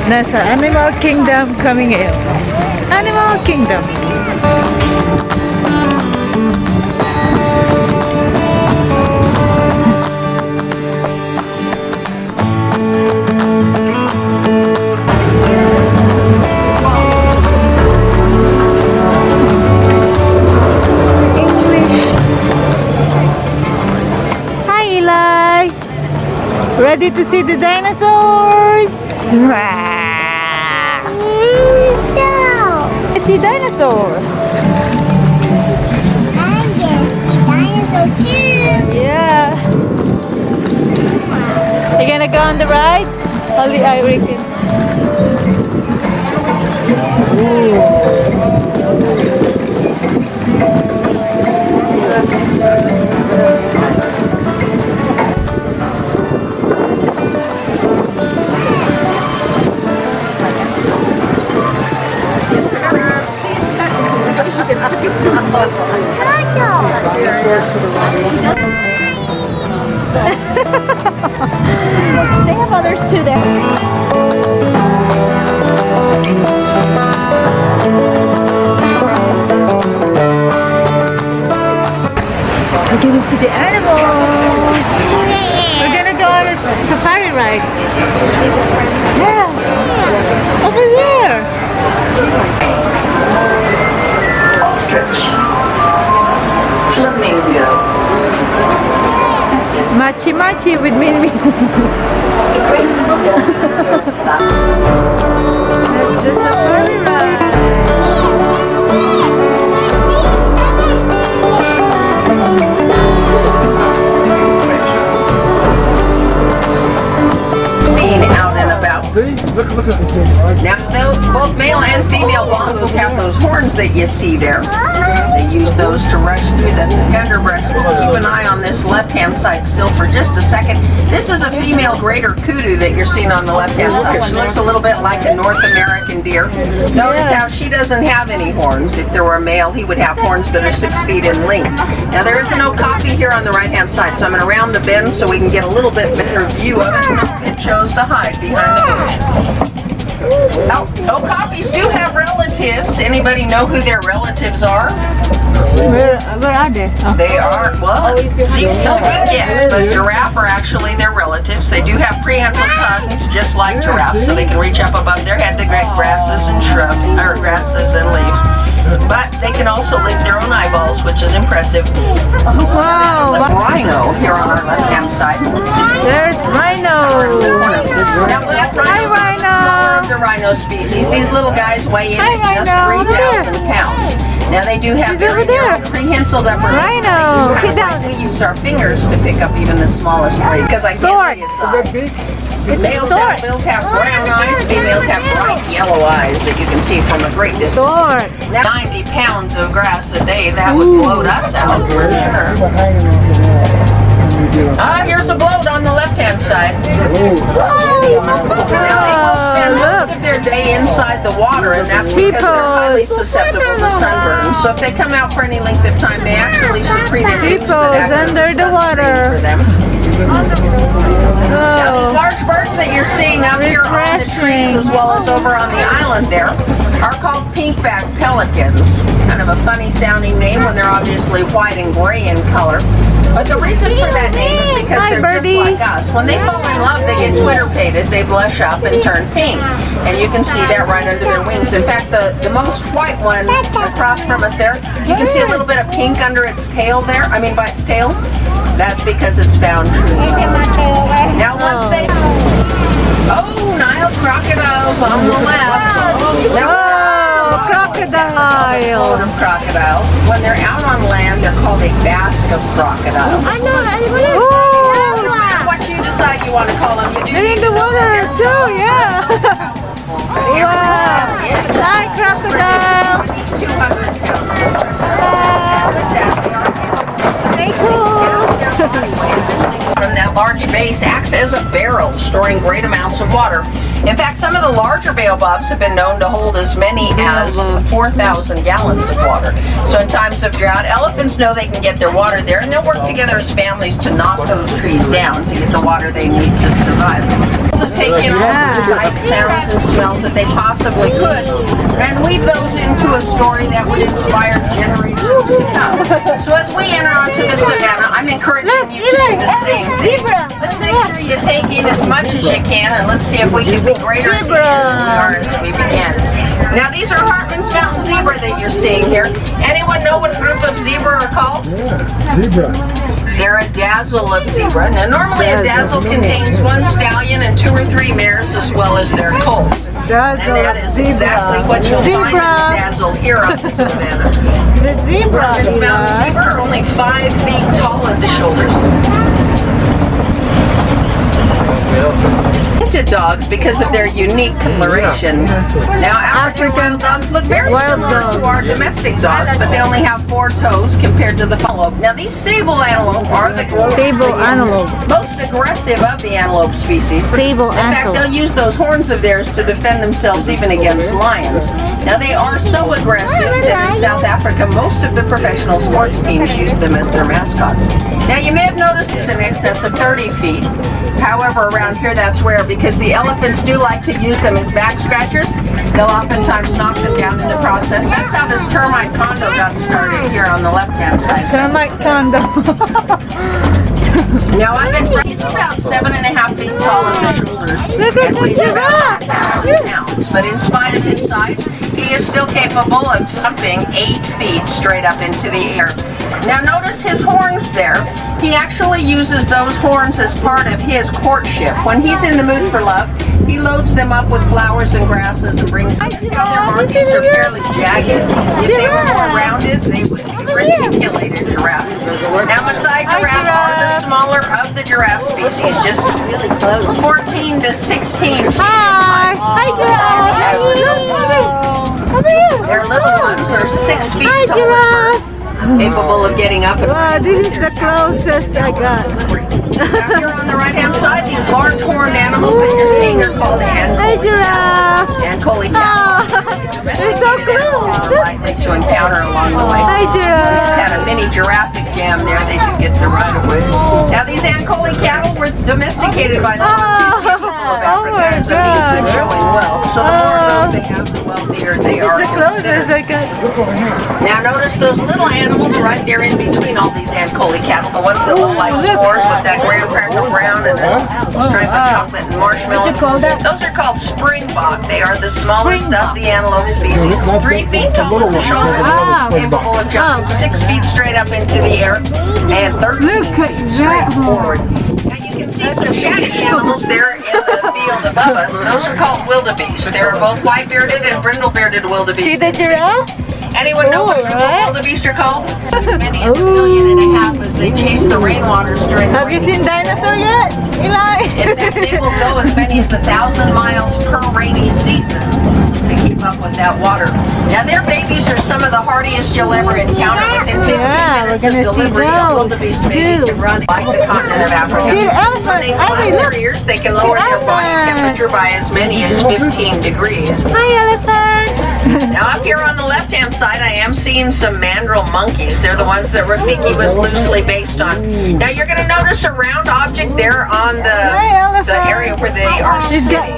Nasa Animal Kingdom kami ngayon. Animal Kingdom. Ready to see the dinosaurs? No. I see dinosaur. I get dinosaur too. Yeah. You gonna go on the ride? Only I reckon. They have others too there. We're gonna see the animals. We're gonna go on a safari ride. Yeah. Over there. Ostrich. Flamingo. Machi machi with me. That's the safari ride. Seen out and about. Now, both male and female bongos have those horns that you see there. They use those to rush through the underbrush. Keep an eye on this left-hand side still for just a second. This is a female greater kudu that you're seeing on the left-hand side. She looks a little bit like a North American deer. Notice how she doesn't have any horns. If there were a male, he would have horns that are 6 feet in length. Now, there is an okapi here on the right-hand side, so I'm going to round the bend so we can get a little bit better view of it. It chose to hide behind the bush. Oh, okapis do have relatives. Anybody know who their relatives are? Where are they? Oh. They are, well, see, it's a good guess, but giraffe are actually their relatives. They do have prehensile tongues, just like giraffes, so they can reach up above their head to get grasses and shrubs, or grasses and leaves. But they can also lick their own eyeballs, which is impressive. Wow. There's a rhino here on our left-hand side. There's rhino. Now, black Hi, rhinos are rhino. the rhino species. These little guys weigh in Hi, at rhino. just 3,000 pounds. Now they do have He's over very there. narrow prehensiled upper lips. Rhino, They use sit down. We use our fingers to pick up even the smallest blade because I Stork. can't see its eyes. Males stork. have brown eyes, females have bright yellow eyes that you can see from a great distance. Sword. Now, 90 pounds of grass a day, that would bloat us out for sure. Here's a bloat on the left-hand side. Now, they will spend most of their day inside the water, and that's because they're highly susceptible to sunburn. So if they come out for any length of time, they actually secrete a juice that acts as under the sunscreen water. for them. Now, these Oh. large birds that you're seeing up here on the trees as well as over on the island there are called pink-backed pelicans. Kind of a funny sounding name when they're obviously white and gray in color. But the reason for that name is because Hi, they're birdie. just like us. When they fall in love, they get twitter-pated, they blush up and turn pink. And you can see that right under their wings. In fact, the most white one across from us there, you can see a little bit of pink under its tail there. I mean by its tail. That's because it's found. Now once they... Oh, Nile crocodiles on the left. Now, Oh, crocodile. of crocodiles. When they're out on land, they're called a basque of crocodiles. Oh, What you decide you want to call them, you do. they're in the water too, yeah. Wow. Hi, crocodile. 200 pounds. Stay cool. From that large base acts as a barrel, storing great amounts of water. In fact, some of the larger baobabs have been known to hold as many as 4,000 gallons of water. So in times of drought, elephants know they can get their water there, and they'll work together as families to knock those trees down to get the water they need to survive. To take in all the sights, sounds, and smells that they possibly could, and weave those into a story that would inspire generations to come. So as we enter onto the savannah, I'm encouraging you to do the same thing. Let's make sure you take in as much as you can, and let's see if we can be greater than we are as we begin. Now these are Hartman's Mountain Zebra that you're seeing here. Anyone know what group of zebra are called? Zebra. They're a dazzle of zebra. Now normally a dazzle contains one stallion and 2 or 3 mares as well as their colts. And that is exactly what you'll find in the dazzle here on the savannah. The zebra. Hartman's Mountain Zebra are only 5 feet tall at the shoulders. Into dogs because of their unique coloration. Now African wild dogs look very similar to our domestic dogs, but they only have 4 toes compared to the antelope. Now these sable antelope are the most aggressive of the antelope species. In fact, they'll use those horns of theirs to defend themselves even against lions. Now they are so aggressive that in South Africa most of the professional sports teams use them as their mascots. Now you may have noticed it's in excess of 30 feet. However, around here that's rare because the elephants do like to use them as back scratchers. They'll oftentimes knock them down in the process. That's how this termite condo got started here on the left-hand side. Termite condo. Now he's about 7.5 feet tall at the shoulders and weighs about 1,000 pounds. But in spite of his size, he is still capable of jumping 8 feet straight up into the air. Now notice his horns there. He actually uses those horns as part of his courtship. When he's in the mood for love, he loads them up with flowers and grasses and brings them. Now their markings are fairly jagged. If they were more rounded, they would be a reticulated giraffe. Now besides giraffe are the smaller of the giraffe species, just 14 to 16 feet. Hi giraffe. Their little ones are 6 feet tall, capable of getting up and wow, this is the closest I got. Now here on the right-hand side, these large horned animals that you're seeing are called Ancoli cattle. They're so close. Likely to encounter along the way. Hi giraffe. Just had a mini giraffic jam there. They do get the right of way. Now these Ancoli cattle were domesticated by the people of Africa as a means of showing wealth. So the more of those they have, the wealthier they are considered. Now notice those little animals right there in between all these Ancoli cattle. The ones that look like s'mores with that graham cracker brown and a stripe of chocolate and marshmallow. Those are called springbok. They are the smallest of the antelope species. 3 feet tall at the shoulders, capable of jumping 6 feet straight up into the air and 13 feet straight forward. Now you can see some shaggy animals there in the field above us. Those are called wildebeest. They're both white-bearded and brindle-bearded wildebeest. See the giraffe? Anyone know what wildebeest are called? As many as 1.5 million as they chase the rainwaters during the Have you seen dinosaur yet, Eli? They will go as many as 1,000 miles per rainy season to keep up with that water. Now their babies are some of the hardiest you'll ever encounter. Within 15 minutes of delivery, a wildebeest baby can run like the continent of Africa. When they flap their ears, they can lower their body temperature by as many as 15 degrees. Hi elephant. Now up here on the left-hand side, I am seeing some mandrill monkeys. They're the ones that Rafiki was loosely based on. Now you're going to notice a round object there on the area where they are sitting.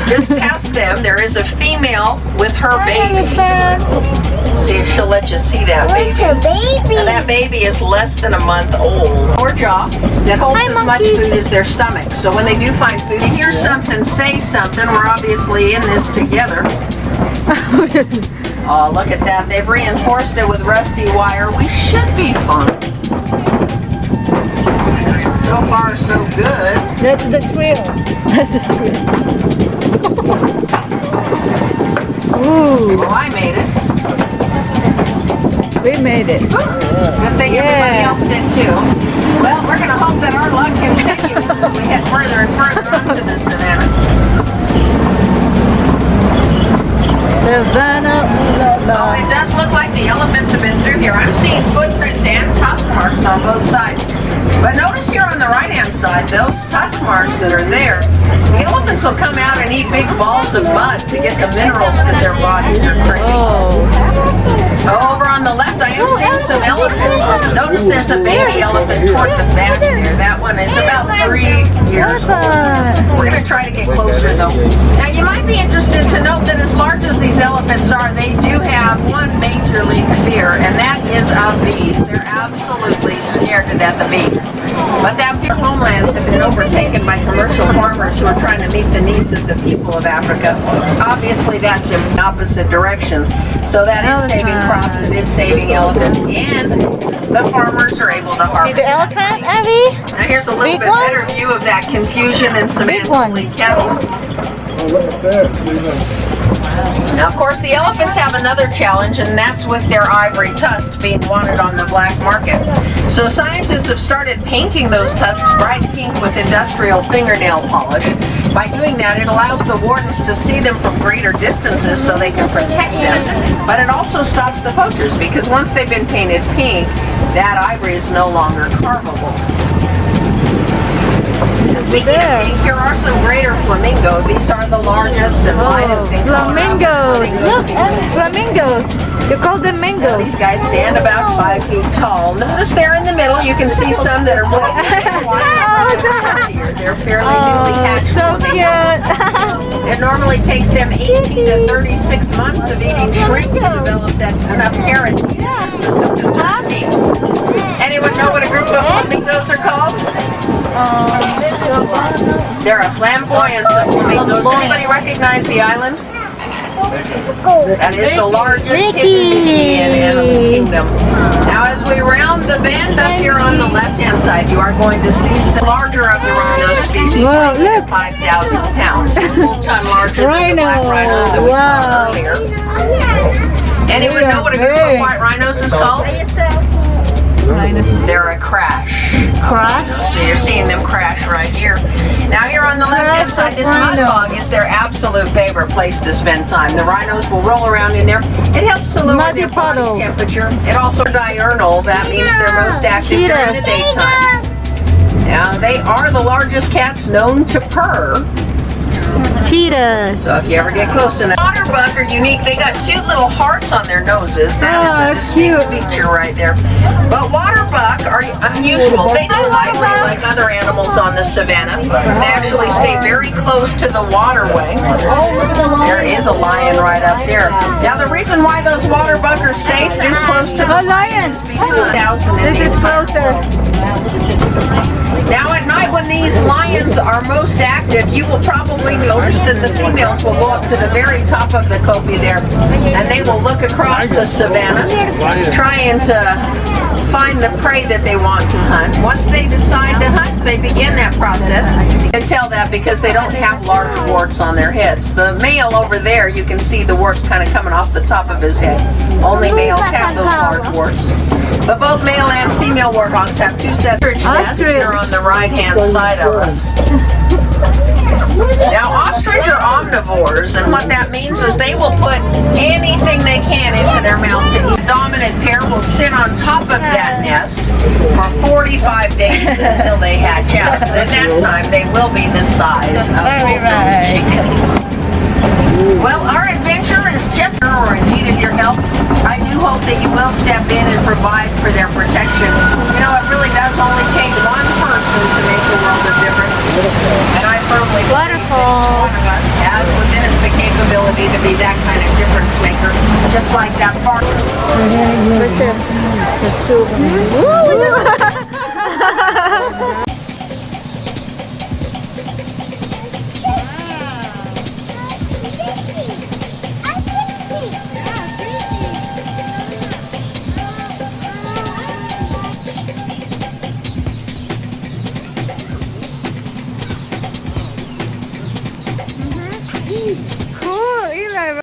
Just past them, there is a female with her baby. Let's see if she'll let you see that baby. Now that baby is less than a month old. Or jaw that holds as much food as their stomach. So when they do find food, you hear something, say something. We're obviously in this together. Oh, look at that. They've reinforced it with rusty wire. We should be fine. So far, so good. That's the thrill. That's the thrill. Ooh. Well, I made it. We made it. Good thing everybody else did too. Well, we're going to hope that our luck continues as we head further and further onto the savannah. Oh, it does look like the elephants have been through here. I'm seeing footprints and tusk marks on both sides. But notice here on the right-hand side, those tusk marks that are there, the elephants will come out and eat big balls of mud to get the minerals that their bodies are craving. Over on the left, I am seeing some elephants. Notice there's a baby elephant toward the back there. That one is about 3 years old. We're going to try to get closer though. Now you might be interested to note that as large as these elephants are, they do have one major league fear, and that is of bees. They're absolutely scared to death of bees. But that their homelands have been overtaken by commercial farmers who are trying to meet the needs of the people of Africa. Obviously that's in the opposite direction. So that is saving crops, it is saving elephants, and the farmers are able to harvest. The elephant, Abby? Now here's a little bit better view of that confusion and some antelope cattle. Now, of course, the elephants have another challenge, and that's with their ivory tusks being wanted on the black market. So scientists have started painting those tusks bright pink with industrial fingernail polish. By doing that, it allows the wardens to see them from greater distances so they can protect them. But it also stops the poachers, because once they've been painted pink, that ivory is no longer carvable. Speaking of pink, here are some greater flamingo. These are the largest and finest in flamingos. Look, flamingos. You call them mangoes. These guys stand about 5 feet tall. Notice they're in the middle. You can see some that are more they're fairly newly hatched. So cute. It normally takes them 18 to 36 months of eating shrimp to develop that enough keratin in their system to turn pink. Anyone know what a group of flamingos are called? They're a flamboyance of flamingos. Anybody recognize the island? That is the largest hidden animal kingdom. Now as we round the bend up here on the left-hand side, you are going to see some larger of the rhino species, weighing at 5,000 pounds, a full ton larger than the black rhinos that we saw earlier. Anyone know what a group of white rhinos is called? They're a crash. Crash? So you're seeing them crash right here. Now here on the left-hand side, this mud bog is their absolute favorite place to spend time. The rhinos will roll around in there. It helps to lower their body temperature. It also diurnal. That means they're most active during the daytime. Now they are the largest cats known to purr. Cheetahs. So if you ever get close to them. Water bug are unique. They got cute little hearts on their noses. That is a distinct feature right there. But water bug are unusual. They don't migrate like other animals on the savannah. They actually stay very close to the waterway. There is a lion right up there. Now the reason why those water bugs are safe this close to the lion is because this is closer. Now at night when these lions are most active, you will probably notice that the females will go up to the very top of the kopje there, and they will look across the savannah trying to find the prey that they want to hunt. Once they decide to hunt, they begin that process. You can tell that because they don't have large warts on their heads. The male over there, you can see the warts kind of coming off the top of his head. Only males have those large warts. But both male and female warthogs have two sets of nests here on the right-hand side of us. Now, ostrich are omnivores, and what that means is they will put anything they can into their mouth to eat. The dominant pair will sit on top of that nest for 45 days until they hatch out. At that time, they will be the size of chickens. Well, our adventure is just in need of your help. I do hope that you will step in and provide for their protection. You know, it really does only take one person to make a world of difference. And I firmly believe that each one of us has within us the capability to be that kind of difference maker, just like that farmer. Cool, Eli.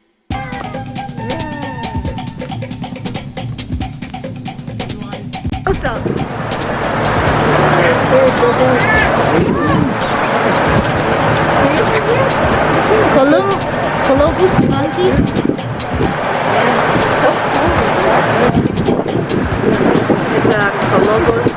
Columbus monkey. It's a Columbus.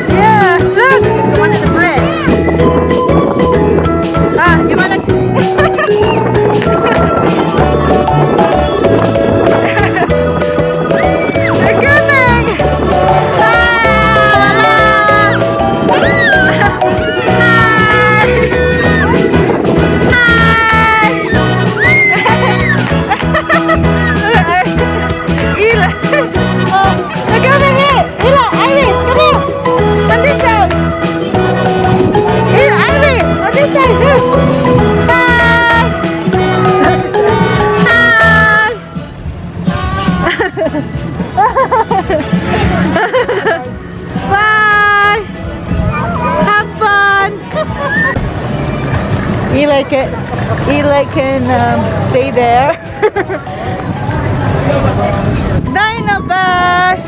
Yeah, look, it's one of the bridge. Ah, you wanna? They're coming. Eli, oh, look over here. Eli, Iris, come here. On this side. Here, Iris, on this side. Here. Hi. Hi. Bye. Have fun. Eli can stay there. Dinobash!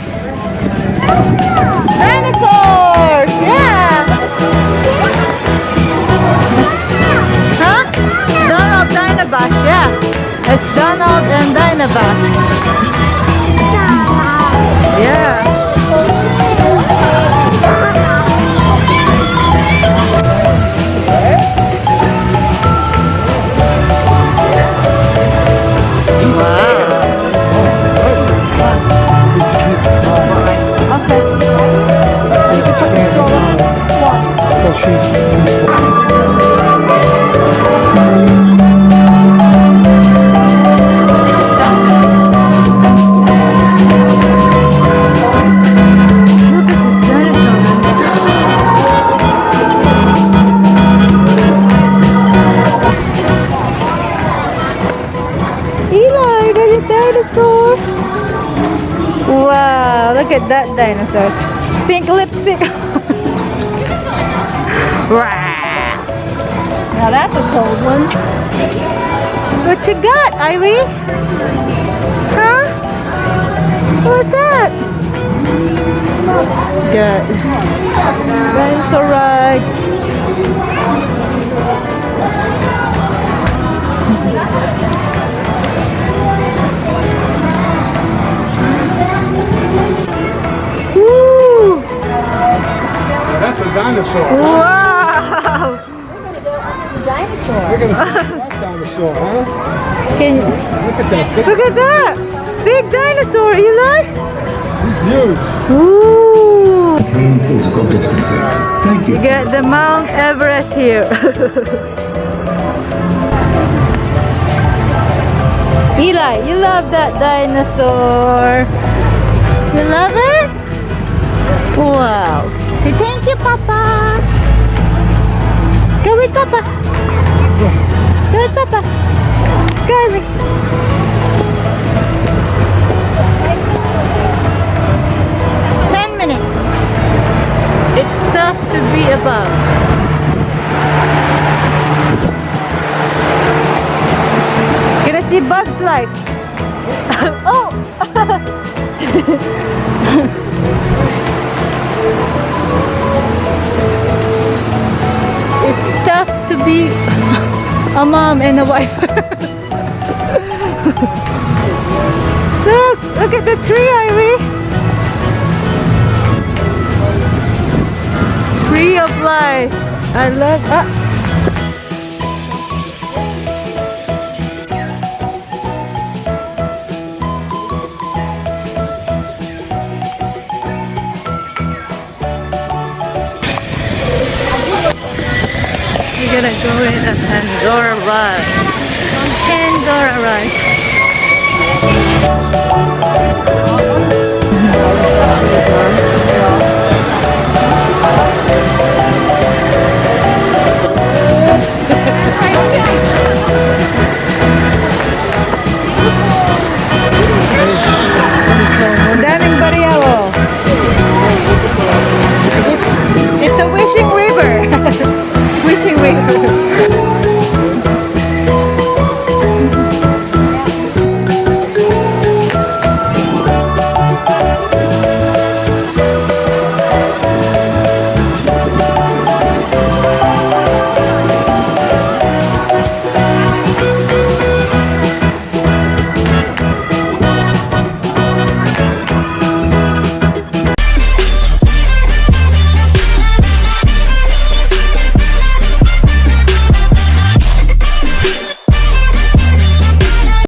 Dinosaurs! Yeah! Huh? Donald Dinobash, yeah. It's Donald and Dinobash. Yeah. Eli, there's a dinosaur. Wow, look at that dinosaur. Pink lipstick. Now that's a cold one. What you got, Irie? Huh? What's that? Good. Dinosaur ride. Woo! That's a dinosaur. Wow! We're gonna see that dinosaur, huh? Can you, Look at that. look at that! Big dinosaur, Eli! He's huge. Ooh! Maintain physical distancing. Thank you. You get the Mount Everest here. Eli, you love that dinosaur. You love it? Wow. Say thank you, Papa. Go with Papa. Go with Papa. Let's go, Ivy. It's tough to be above. Gonna see Buzz Life. Oh! It's tough to be a mom and a wife. Look at the tree, Irie. Tree of life. I love We're gonna go in a Pandora ride. Pandora ride.